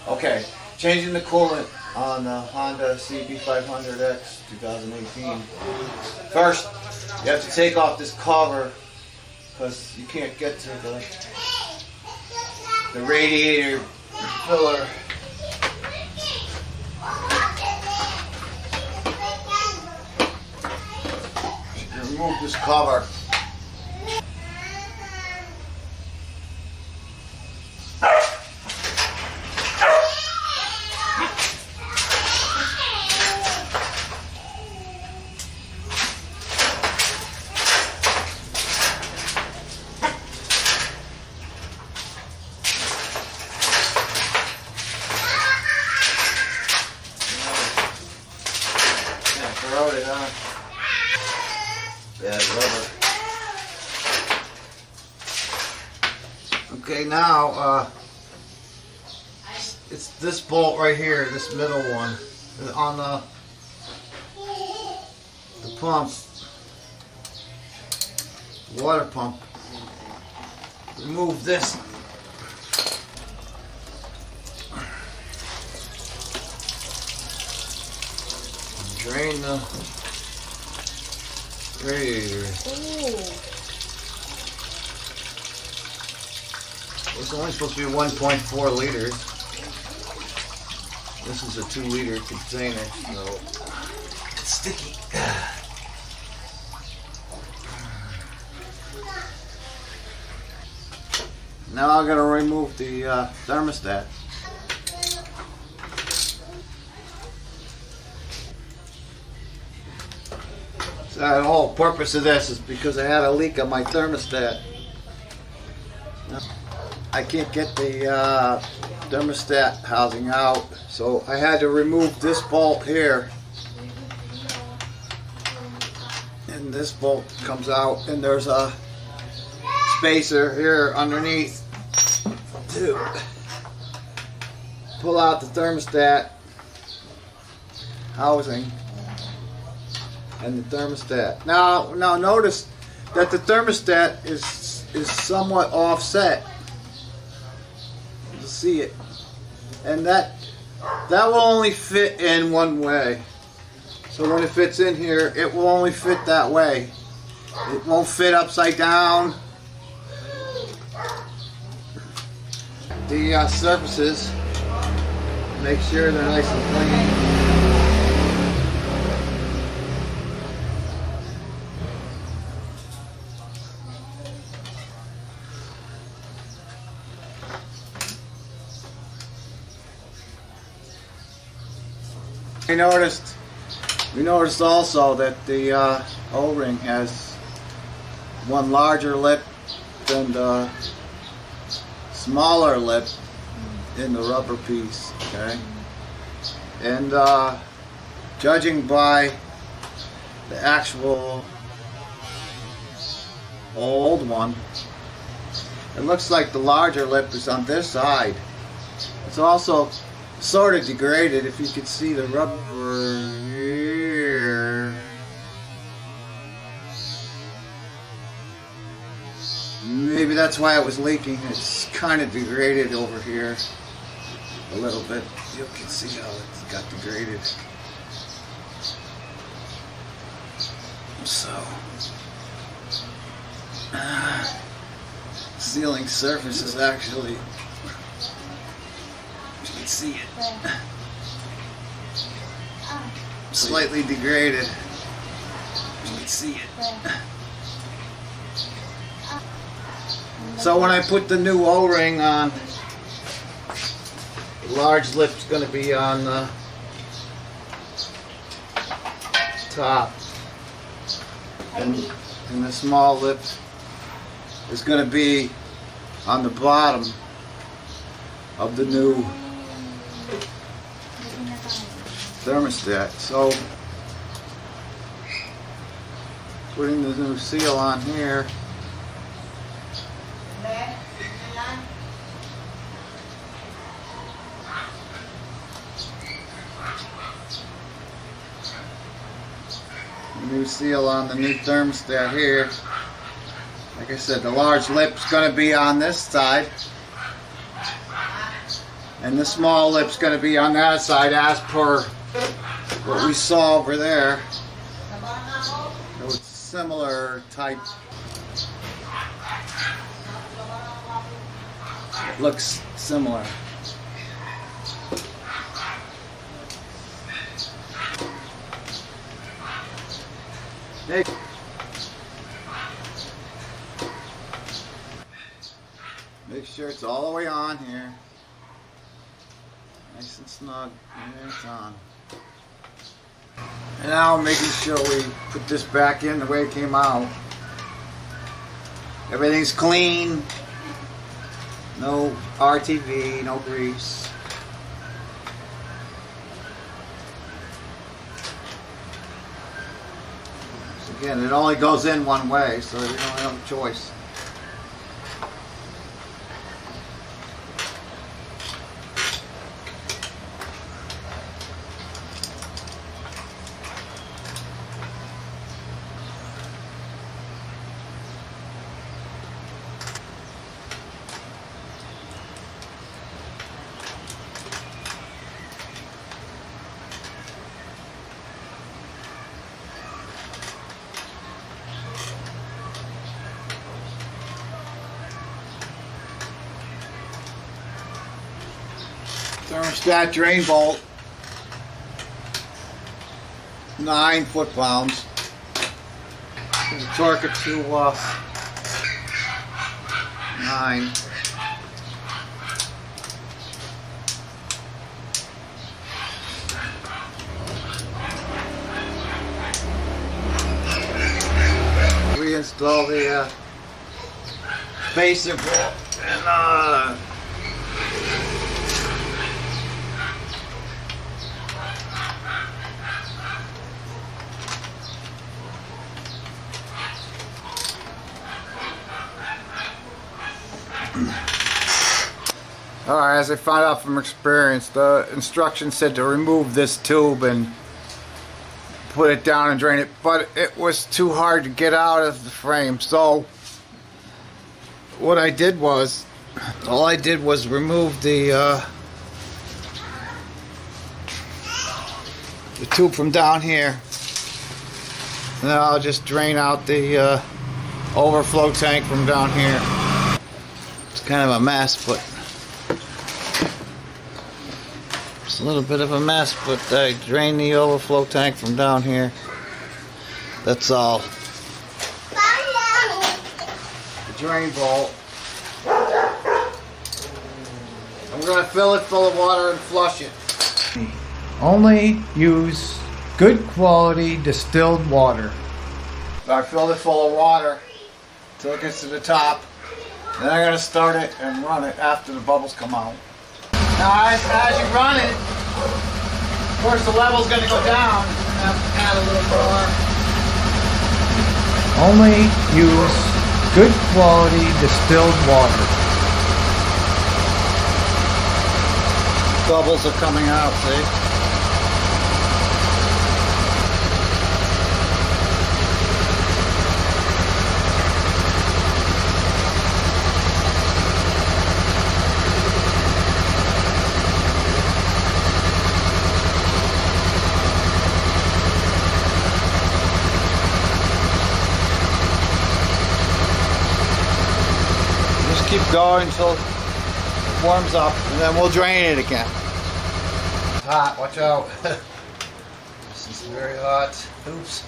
Okay, changing the coolant on the Honda cb500x 2018. First, you have to take off this cover because you can't get to the radiator filler. Remove this cover. Corroded, huh? Bad rubber. Okay, now it's this bolt right here, this middle one, on the pump, water pump. Remove this. Drain the radiator. It's only supposed to be 1.4 liters. This is a 2-liter container, so it's sticky. Now I'm going to remove the thermostat. So the whole purpose of this is because I had a leak on my thermostat. I can't get the thermostat housing out, so I had to remove this bolt here. And this bolt comes out, and there's a spacer here underneath to pull out the thermostat housing and the thermostat. Now notice that the thermostat is somewhat offset. You see it, and that will only fit in one way. So when it fits in here, it will only fit that way. It won't fit upside down. The surfaces, make sure they're nice and clean. We noticed also that the O-ring has one larger lip than the smaller lip in the rubber piece, okay? And judging by the actual old one, it looks like the larger lip is on this side. It's also sort of degraded, if you could see the rubber here. Maybe that's why it was leaking. It's kind of degraded over here a little bit. You can see how it's got degraded. So, sealing surface is actually, you can see it, slightly degraded. You can see it. So when I put the new O-ring on, the large lip's going to be on the top, and the small lip is going to be on the bottom of the new thermostat. So putting the new seal on here. New seal on the new thermostat here. Like I said, the large lip's going to be on this side, And the small lip's going to be on that side as per what we saw over there. It was similar type. It looks similar. Make sure it's all the way on here. Nice and snug. There it's on. And now making sure we put this back in the way it came out. Everything's clean. No RTV, no grease. So again, it only goes in one way, so you don't have a choice. Thermostat drain bolt, 9 foot-pounds. Torque it to 9. Reinstall the basic bolt and Alright, as I found out from experience, the instructions said to remove this tube and put it down and drain it, but it was too hard to get out of the frame. So what I did was, all I did was remove the tube from down here, and then I'll just drain out the overflow tank from down here. It's kind of a mess, but it's a little bit of a mess, but I drained the overflow tank from down here. That's all. The drain bolt. I'm going to fill it full of water and flush it. Only use good quality distilled water. So I filled it full of water until it gets to the top. Then I'm going to start it and run it after the bubbles come out. Now as you run it, of course the level's going to go down. You have to add a little more. Only use good quality distilled water. Bubbles are coming out, see? Keep going until it warms up, and then we'll drain it again. It's hot, watch out. This is very hot. Oops.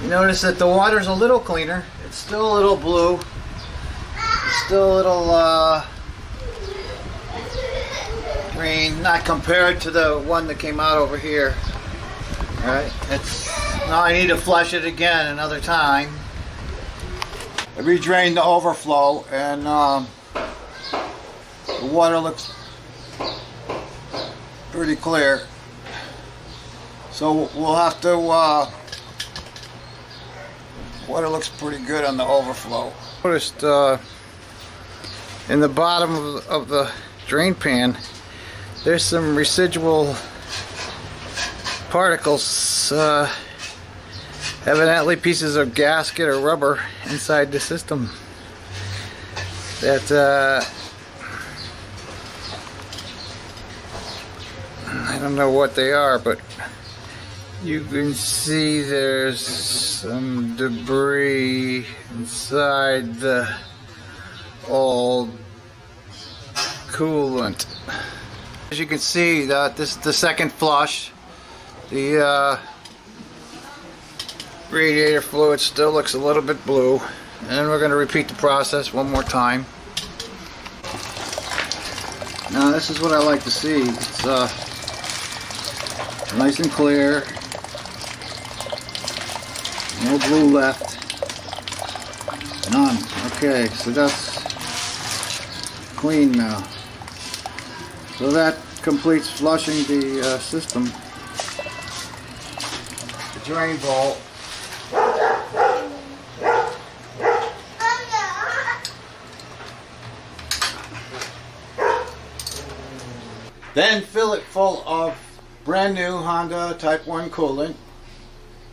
You notice that the water's a little cleaner. It's still a little blue. It's still a little green, not compared to the one that came out over here. Alright, now I need to flush it again another time. I redrained the overflow, and the water looks pretty clear. So we'll have to water looks pretty good on the overflow. Noticed in the bottom of the drain pan there's some residual particles, evidently pieces of gasket or rubber inside the system that I don't know what they are, but you can see there's some debris inside the old coolant. As you can see, this is the second flush. The radiator fluid still looks a little bit blue, and we're going to repeat the process one more time. Now this is what I like to see. It's nice and clear. No blue left. None. Okay, so that's clean now. So that completes flushing the system. The drain bowl. Then fill it full of brand new Honda Type 1 coolant,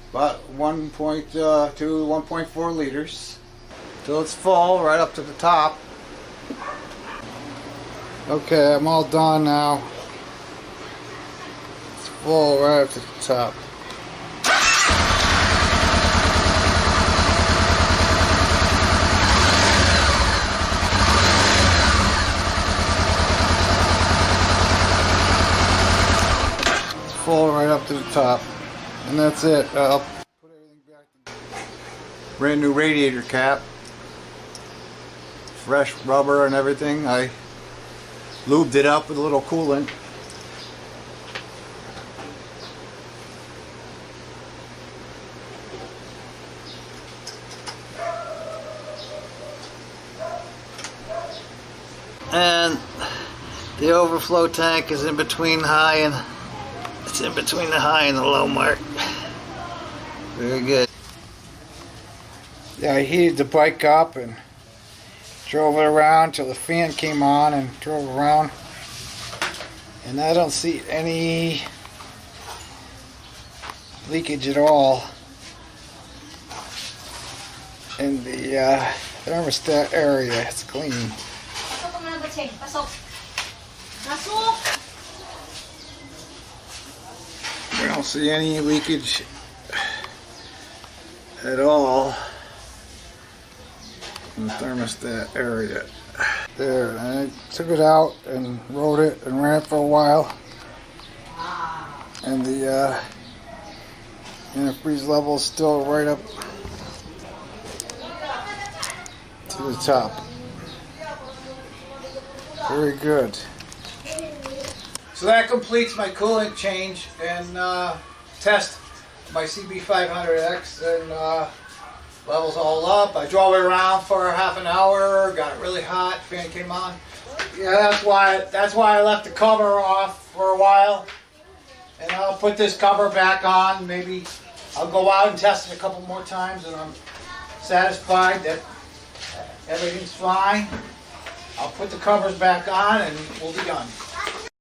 about 1.2 to 1.4 liters, till it's full right up to the top. Okay, I'm all done now. It's full right up to the top. Full right up to the top, and that's it. I'll put everything back together. Brand new radiator cap, fresh rubber and everything. I lubed it up with a little coolant. And the overflow tank is in between high and it's in between the high and the low mark. Very good. Yeah, I heated the bike up and drove it around till the fan came on and drove around. And I don't see any leakage at all in the thermostat area. It's clean. We don't see any leakage at all in the thermostat area. There, and I took it out and rode it and ran it for a while, and the antifreeze level is still right up to the top. Very good. So that completes my coolant change and test my cb500x, and levels all up. I drove it around for half an hour, got it really hot, fan came on. Yeah, that's why I left the cover off for a while. And I'll put this cover back on. Maybe I'll go out and test it a couple more times, and I'm satisfied that everything's fine. I'll put the covers back on and we'll be done.